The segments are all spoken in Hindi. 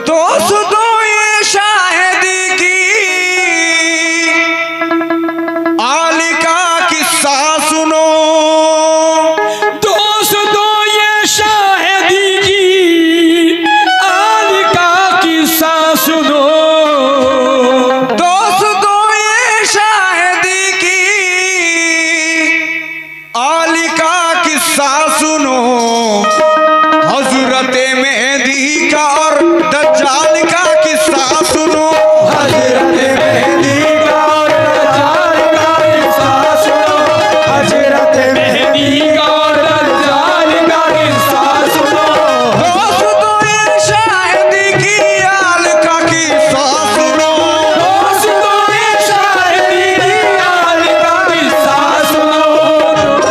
दोस्तों ये शाहिदी की आल का किस्सा सुनो। दोस्तों ये शाहिदी की आल का किस्सा सुनो। दोस्तों ये शाहिदी की आल का किस्सा सुनो। हजरत मेहदी का और दज्जाल का किस्सा सुनो। हजरत मेहदी का और दज्जाल का किस्सा सुनो। हजरत मेहदी का और दज्जाल का किस्सा सुनो। दोस्तों ये शाहिदी की आल का किस्सा सुनो। दोस्तों ये शाहिदी की आल का किस्सा सुनो।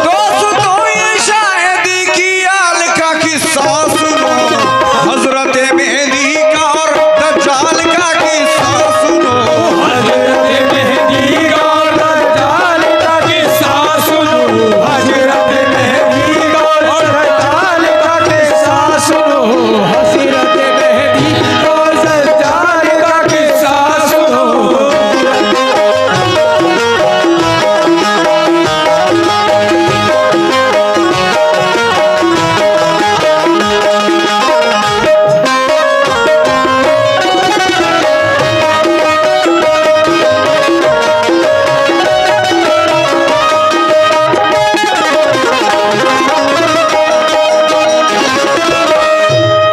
दोस्तों ये शाहिदी की आल का किस्सा सुनो। हजरत मेहदी का और दज्जाल का किस्सा सुनो। हजरत मेहदी का और दज्जाल का किस्सा सुनो। हजरत मेहदी का और दज्जाल का किस्सा सुनो। हजरत मेहदी का और दज्जाल का किस्सा सुनो।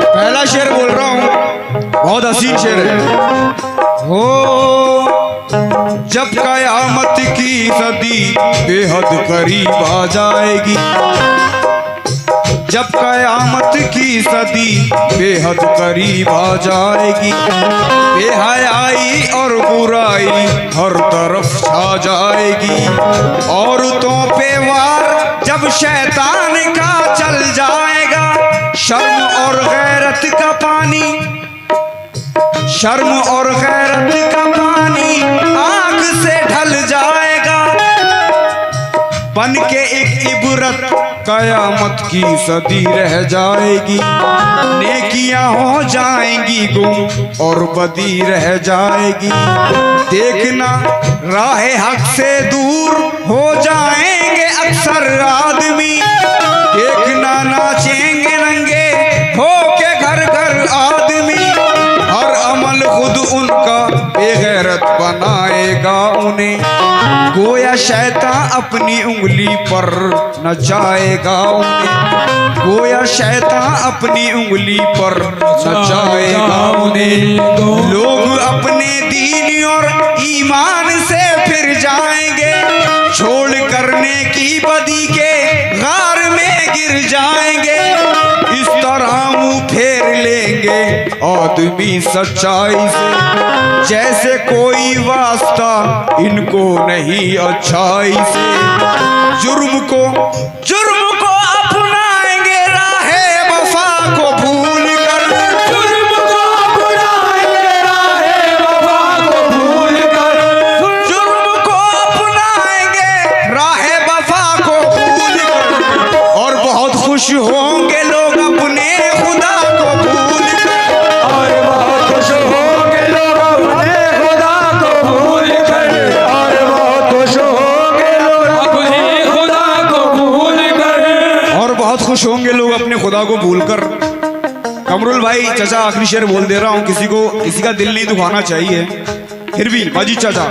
पहला शेर बोल रहा हूं, बहुत हसीन शेर है। हो जब कयामत की सदी बेहद करीब आ जाएगी। जब कयामत की सदी बेहद करीब आ जाएगी। बेहयाई और बुराई हर तरफ छा जाएगी। औरतों पे वार जब शैतान का चल जाएगा। शर्म और गैरत का पानी, शर्म और गैरत का पानी आंख से ढल जाएगा। बन के एक इबरत कयामत की सदी रह जाएगी। नेकियां हो जाएंगी गुम और बदी रह जाएगी। देखना राहे हक से दूर हो जाएंगे अक्सर आदमी। देखना नाचेंगे नंगे हो के घर घर आदमी। हर अमल खुद उनका बेगैरत बनाएगा उन्हें। गोया शैतान अपनी उंगली पर नचाएगा उन्हें। गोया शैतान अपनी उंगली पर नचाएगा उन्हें। लोग अपने दीन और ईमान से फिर जाएंगे। छोड़ करने की बदी के गार में गिर जाएंगे। इस तरह मुंह फेर लेंगे आदमी सच्चाई से। जैसे कोई वास्ता इनको नहीं अच्छाई से। जुर्म को अपनाएंगे राहे वफा को भूल कर। जुर्म को अपनाएंगे राहे वफा को भूल कर। जुर्म को अपनाएंगे राहे वफा को भूल कर। और बहुत खुश होंगे लोग अपने खुदा को भूल कर। और बहुत खुश होंगे लोग अपने खुदा को भूल कर। और बहुत खुश होंगे लोग अपने खुदा को भूल कर। और बहुत खुश होंगे लोग अपने खुदा को भूलकर। कमरुल भाई चाचा आखिरी शेर बोल दे रहा हूं। किसी का दिल नहीं दुखाना चाहिए, फिर भी माजिद चाचा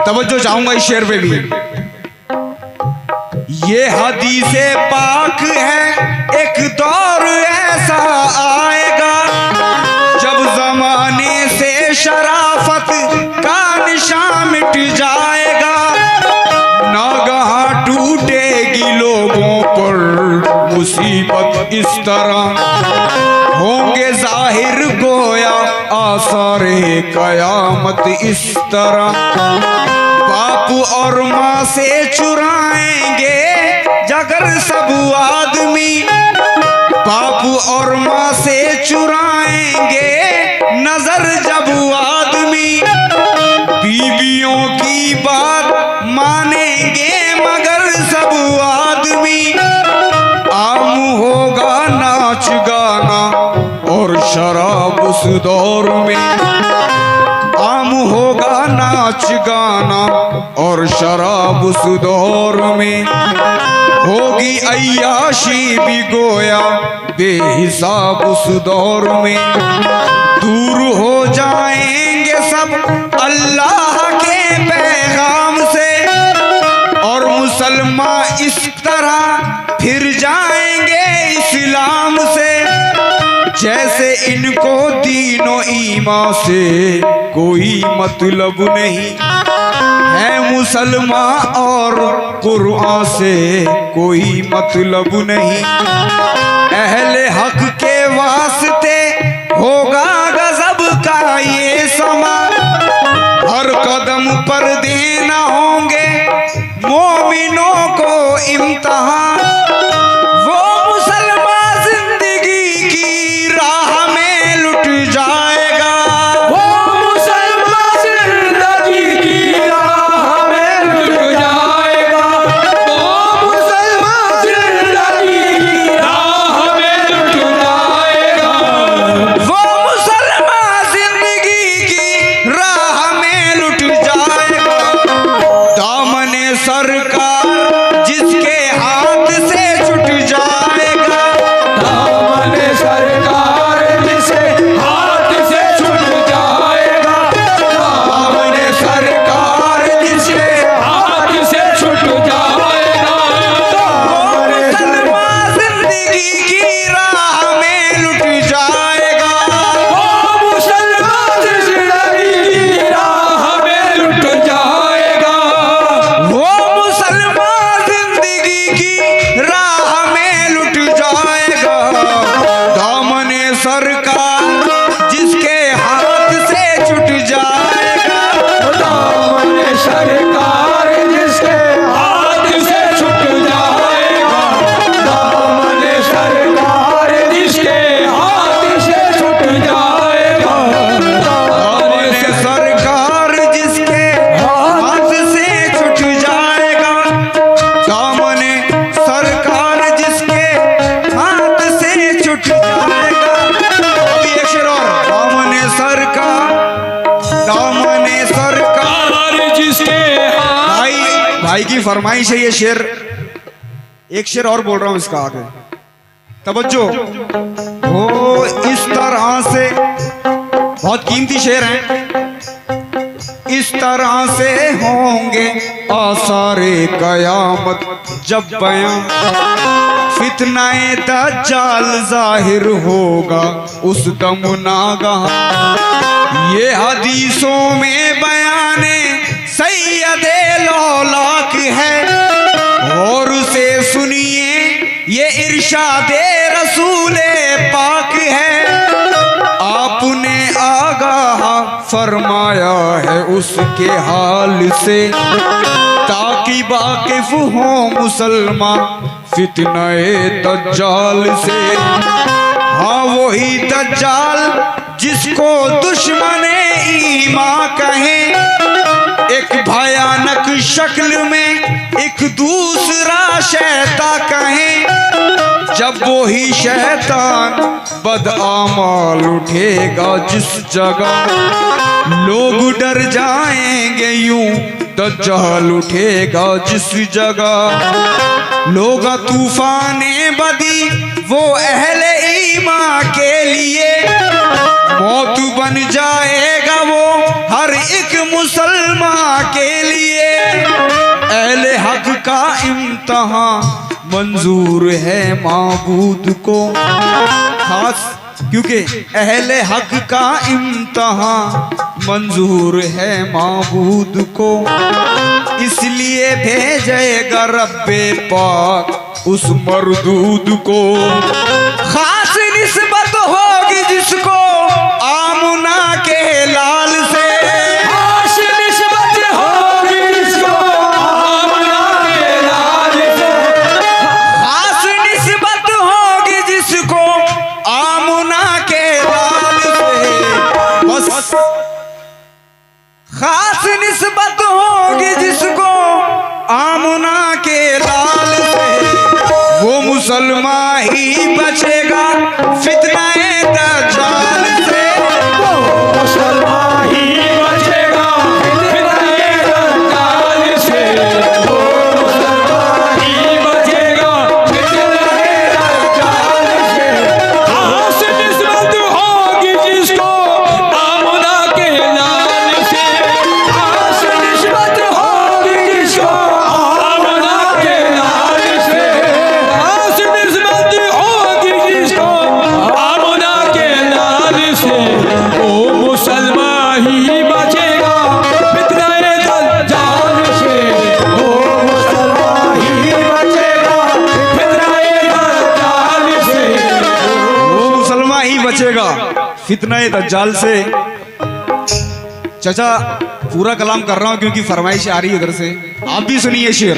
तवज्जो चाहूंगा इस शेर पे भी। ये हदीसे पाक है एक दौर ऐसा आएगा। जब जमाने से शराफत का निशान मिट जाएगा। नागहां टूटेगी लोगों पर मुसीबत इस तरह। होंगे जाहिर गोया आसारे कयामत इस तरह। बाप और माँ से चुराएंगे जगर सब आदमी। बाप और माँ से चुराएंगे नजर जब आदमी। बीवियों की बात मानेंगे मगर सब आदमी। शराब उस दौर में आम होगा नाच गाना और शराब उस दौर में होगी अय्याशी भी गोया बेहिसाब उस दौर में दूर हो जाएंगे सब अल्लाह के पैगाम से और मुसलमान इस तरह फिर जाएंगे इस्लाम से जैसे इनको दीनो ईमान से कोई मतलब नहीं है मुसलमान और कुरान से कोई मतलब नहीं अहले हक के वास्ते होगा गजब का ये समा हर कदम पर देना होंगे मोमिनों को इम्तिहान वो मुसलमान जिंदगी की राह में लुट जाएगा वो मुसलमान जिंदगी की राह में लुट जाएगा वो मुसलमान जिंदगी की राह में लुट जाएगा वो मुसलमान जिंदगी की राह में लुट जाएगा दामने सरकार जिसके हाथ से छूट जाएगा दामने सरकार जिसे हाथ से छूट जाएगा दामने सरकार जिसे हाथ से छूट जाएगा दामने मुसलमान जिंदगी की राह में लुट जाएगा वो मुसलमान जिंदगी की राह में लुट जाएगा वो मुसलमान जिंदगी की राह में लुट जाएगा दामने सरकार जिसके हाथ से छूट जाएगा दामने सरकार जिसके हाथ से छूट जाएगा दामने सरकार जिसके हाथ से छूट जाएगा दामने सरकार जिसके हाथ से छूट जाएगा दामने सरकार जिसके हाथ से छूट जाएगा अभी एक शेर और दामने सरकार और जिसके हाथ भाई की फरमाइश है ये शेर एक शेर और बोल रहा हूं इसका आगे तवज्जो हो इस तरह से बहुत कीमती शेर हैं इस तरह से होंगे आसारे कयामत जब बयां फितनाए दज्जाल जाहिर होगा उस दम नागाह ये हदीसों में बयाने सैयदे लौलाक है और उसे सुनिए ये इरशादे रसूले पाक है आपने आगाह फरमाया है उसके हाल से ताकि वाकिफ हो मुसलमान फितनाए दज्जाल से हाँ वही दज्जाल जिसको दुश्मने ईमान कहें एक भयानक शक्ल में एक दूसरा शैतान कहें जब वही शैतान बदआमाल उठेगा जिस जगह लोग डर जाएंगे यूं दज्जाल उठेगा जिस जगह लोग तूफाने बदी वो अहले ईमान के लिए मौत बन जाएगा वो हर एक मुसलमान के लिए अहले हक का इम्तिहान मंजूर है माबूद को खास क्योंकि अहले हक का इम्तिहान मंजूर है माबूद को इसलिए भेजेगा रब्बे पाक उस मरदूद को खास निस्बत होगी जिसको आमुना के लाल से खास निस्बत होगी जिसको आमना के लाल से खास निस्बत होगी जिसको आमुना के लाल से बस खास निस्बत होगी जिसको आमुना के लाल से वो मुसलमान ही बचेगा फितनाए दज्जाल बचेगा फितने दज्जाल से। चाचा पूरा कलाम कर रहा हूं क्योंकि फरमाइश आ रही है उधर से, आप भी सुनिए शेर।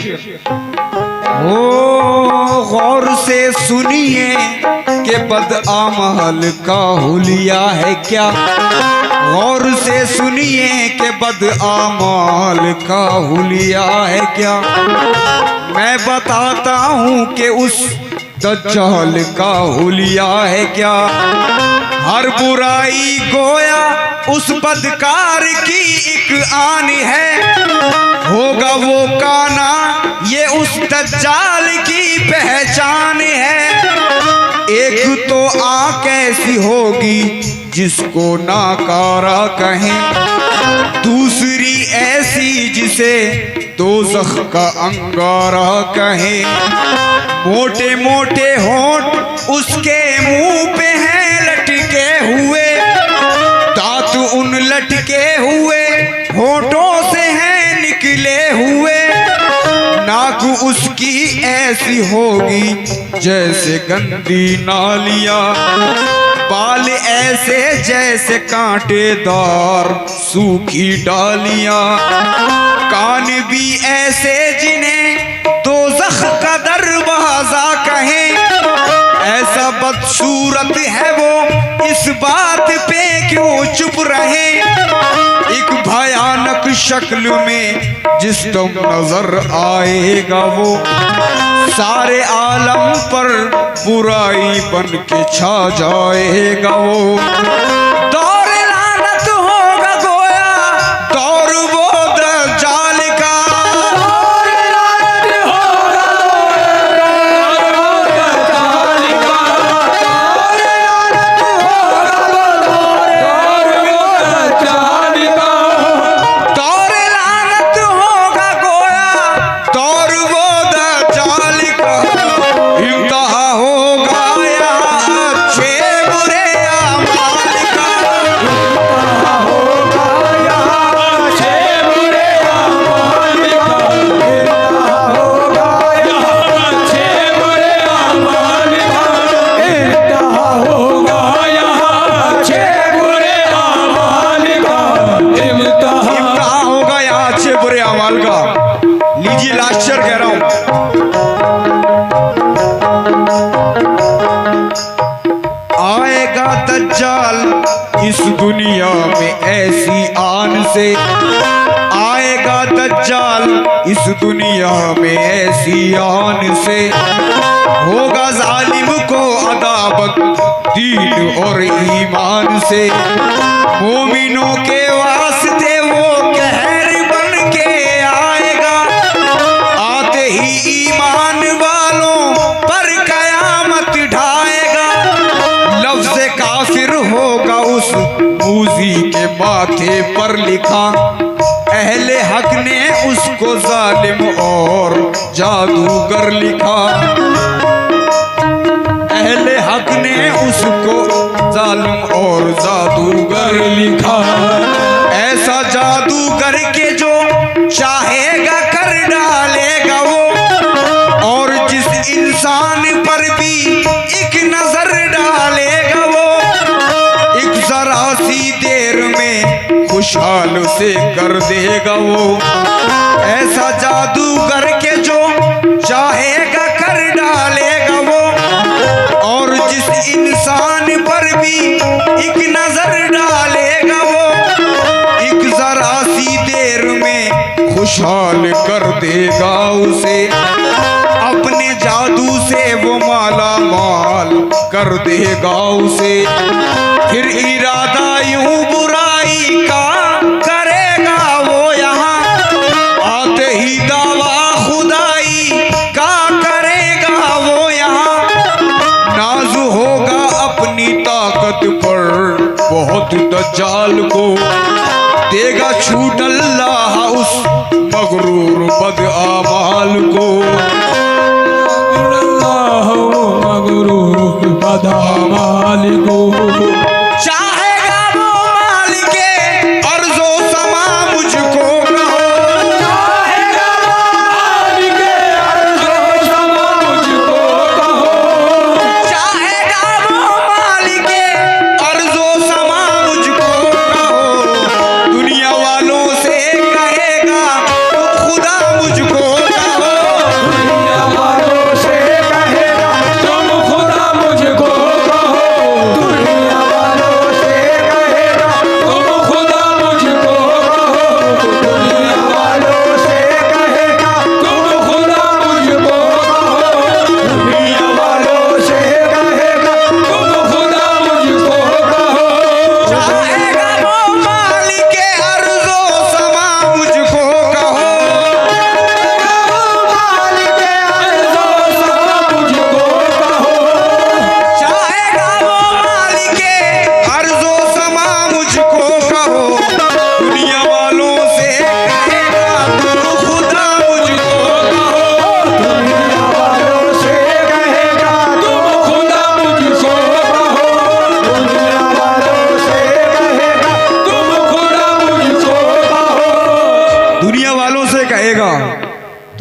ओ गौर से सुनिए कि बदआमल का हुलिया है क्या, गौर से सुनिए कि बदआमल का हुलिया है क्या। मैं बताता हूं कि उस दज्जाल का हुलिया है क्या। हर बुराई गोया उस बदकार की एक आन है, होगा वो काना ये उस दज्जाल की पहचान है। एक तो आंख ऐसी होगी जिसको नाकारा कहें, दूसरी ऐसी जिसे दोज़ख का अंगारा कहें। मोटे मोटे होंठ उसके मुंह पे हैं लटके हुए, दांत उन लटके हुए होंठों से हैं निकले हुए। नाक उसकी ऐसी होगी जैसे गंदी नालियां, बाल ऐसे जैसे कांटेदार सूखी डालियां। कान भी ऐसे जिन्हें दोज़ख का दरवाजा कहें। ऐसा बदसूरत है वो, इस बात पे क्यों चुप रहे। एक भयानक शक्ल में जिस तुम नजर आएगा वो, सारे आलम पर बुराई बन के छा जाएगा वो। दौर लानत होगा गोया दौर वो दज्जाल का, दौर लानत होगा दौर वो दज्जाल का, दौर लानत होगा दौर वो दज्जाल का। दौर लानत होगा गोया दौर वो दज्जाल का। इंतहा होगा यहाँ अच्छे बुरे अमाल का, होगा यहाँ अच्छे बुरे अमाल का, होगा यहाँ अच्छे बुरे अमाल का, इंतहा होगा यहाँ अच्छे बुरे अमाल का, इंतहा इंतहा होगा यहाँ अच्छे बुरे अमाल का। लीजिए लास्ट शेर कह रहा हूं। आएगा दज्जाल इस दुनिया में ऐसी आन से, आएगा दज्जाल इस दुनिया में ऐसी आन से। होगा जालिम को अदावत दीन और ईमान से, मोमिनों के वास्ते वो कहर बन के आएगा। आते ही ईमान वालों पर कयामत ढाएगा। लफ्ज़ काफिर होगा उस मूजी के माथे पर लिखा, अहले हक ने उसको जालिम और जादूगर लिखा। अहले हक ने उसको जालिम और जादूगर लिखा। ऐसा जादूगर के जो चाहेगा कर डालेगा वो, और जिस इंसान पर भी एक नजर डालेगा वो, एक जरा सी देर में खुशहाल से कर देगा वो। ऐसा जादूगर के जो चाहेगा कर डालेगा वो, और जिस इंसान पर भी एक नजर डालेगा वो, एक जरा सी देर में खुशहाल कर देगा उसे। अपने जादू से वो माला माल कर देगा उसे। फिर इरादा यूं बुराई का करेगा वो यहाँ, आते ही दावा खुदाई का करेगा वो यहाँ। नाज होगा अपनी ताकत पर बहुत दज्जाल को, देगा छूट अल्लाह उस मगरूर बदआमाल को। अल्लाह मगरूर बदआमाल को। चाहेगा वो मालिके अर्ज़ो समा मुझको कहो, चाहेगा मालिके अर्ज़ो समा मुझको कहो, चाहेगा वो मालिके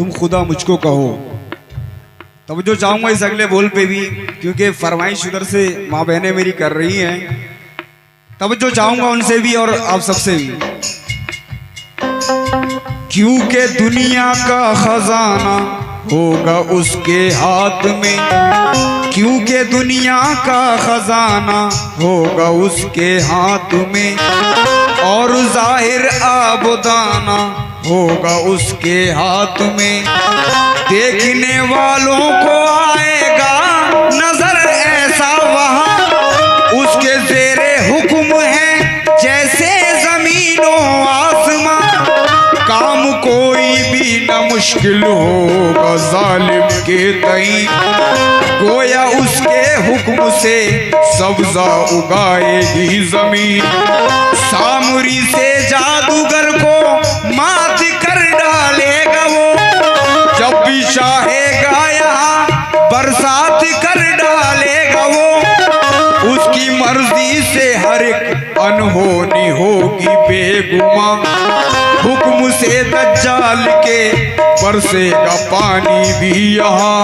तुम खुदा मुझको कहो। तब जो चाहूंगा इस अगले बोल पे भी, क्योंकि फरमाइश उधर से माँ बहनें मेरी कर रही हैं, तब जो चाहूंगा उनसे भी और आप सबसे भी। क्योंकि दुनिया का खजाना होगा उसके हाथ में, क्योंकि दुनिया का खजाना होगा उसके हाथ में, और जाहिर आबदाना होगा उसके हाथ में। देखने वालों को आएगा नजर ऐसा वहां, उसके ज़ेरे हुक्म है जैसे जमीनों आसमां। काम कोई भी न मुश्किल होगा जालिम के तई, गोया उसके हुक्म से सब्जा उगाएगी जमीन। सामरी से जादूगर को मात कर डालेगा वो, जब भी चाहेगा यहाँ बरसात कर डालेगा वो। उसकी मर्जी से हर एक अनहोनी होगी बेगुमा, हुक्म से दज्जाल के बरसेगा पानी भी यहाँ।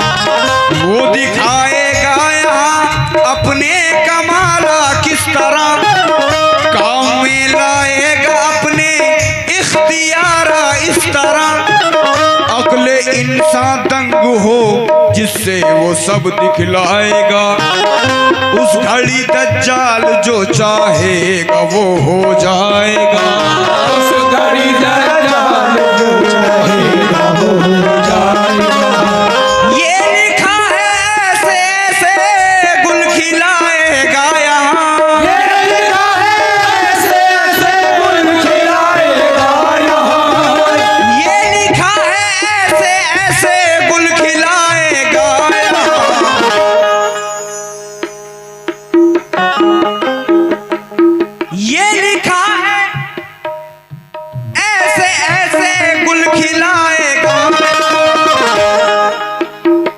वो दिखाएगा यहाँ अपने कमाला किस तरह, काम में लाएगा अपने इख्तियारा इस तरह। अक्ले इंसान दंग हो जिससे वो सब दिखलाएगा, उस घड़ी दज्जाल जो चाहेगा वो हो जाएगा। उस घड़ी दज्जाल जो चाहेगा वो हो जाएगा। ये लिखा है ऐसे ऐसे गुल खिलाएगा यहाँ, ये लिखा है ऐसे ऐसे गुल खिलाएगा यहाँ। ये लिखा है ऐसे ऐसे गुल खिलाएगा यहाँ। ये लिखा है ऐसे ऐसे गुल खिलाएगा,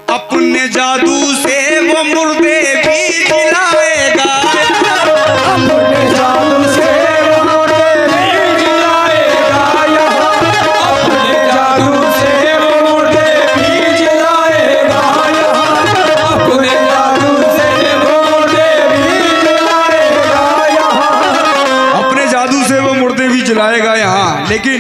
अपने जादू से वो मुर्दे भी जिलाएगा। अपने जादू से मुर्दे भी जिलाएगा यहाँ। अपने जादू से मुर्दे भी जिलाएगा यहाँ। अपने जादू से मुर्दे भी जिलाएगा यहाँ। अपने जादू से वो मुर्दे भी जलाएगा यहाँ। लेकिन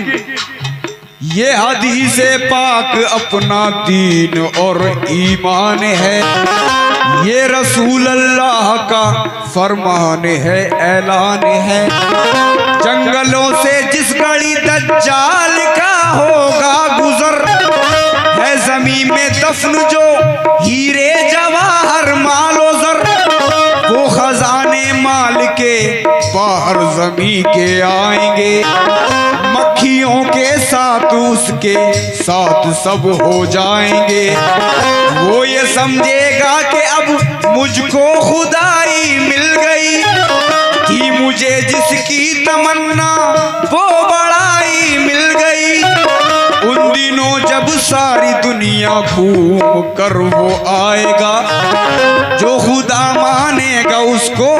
ये हदी से पाक अपना दीन और ईमान है, ये रसूल अल्लाह का फरमान है, ऐलान है। जंगलों से जिस घड़ी दज्जाल का होगा गुजर, है जमीन में दफन जो हीरे जवाहर मालो जर, वो खजाने माल के बाहर जमी के आएंगे। मक्खियों के साथ उसके साथ सब हो जाएंगे। वो ये समझेगा कि अब मुझको खुदाई मिल गई, कि मुझे जिसकी तमन्ना वो बड़ाई मिल गई। उन दिनों जब सारी दुनिया घूम कर वो आएगा, जो खुदा मानेगा उसको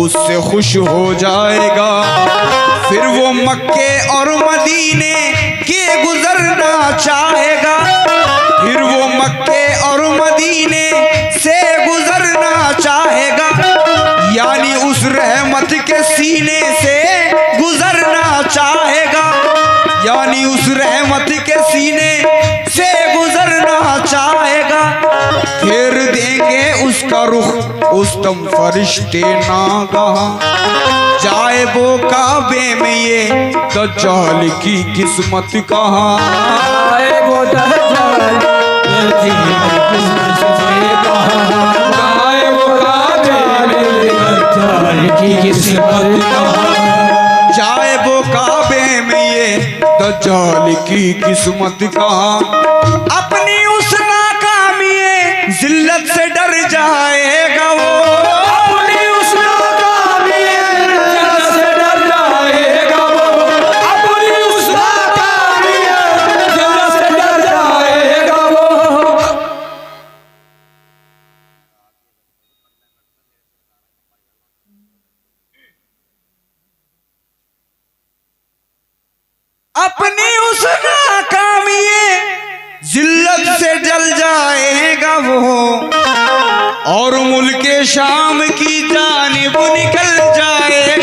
उससे खुश हो जाएगा। फिर वो मक्के और मदीने के गुजरना चाहेगा, फिर वो मक्के और मदीने से गुजरना चाहेगा, यानी उस रहमत के सीने से गुजरना चाहेगा, यानी उस रहमत के सीने से गुजरना चाहेगा। फिर देंगे उसका रुख उस्तम फरिश्ते नागहा, जाए वो काबे में ये दज्जाल की किस्मत कहाँ। आए वो दज्जाल ये किस्मत से कहाँ। आए वो दज्जाल की किस्मत कहाँ। जाए वो काबे में ये दज्जाल की किस्मत कहाँ। अपनी उस नाकामी जिल्लत से डर जाएगा वो, अपनी उस नाकामी जिल्लत से डर जाएगा वो। अपनी उस नाकामी जिल्लत से डर जाएगा वो। अपनी उस नाकामी चल जाएगा वो और मुल्क शाम की जानिब निकल जाएगा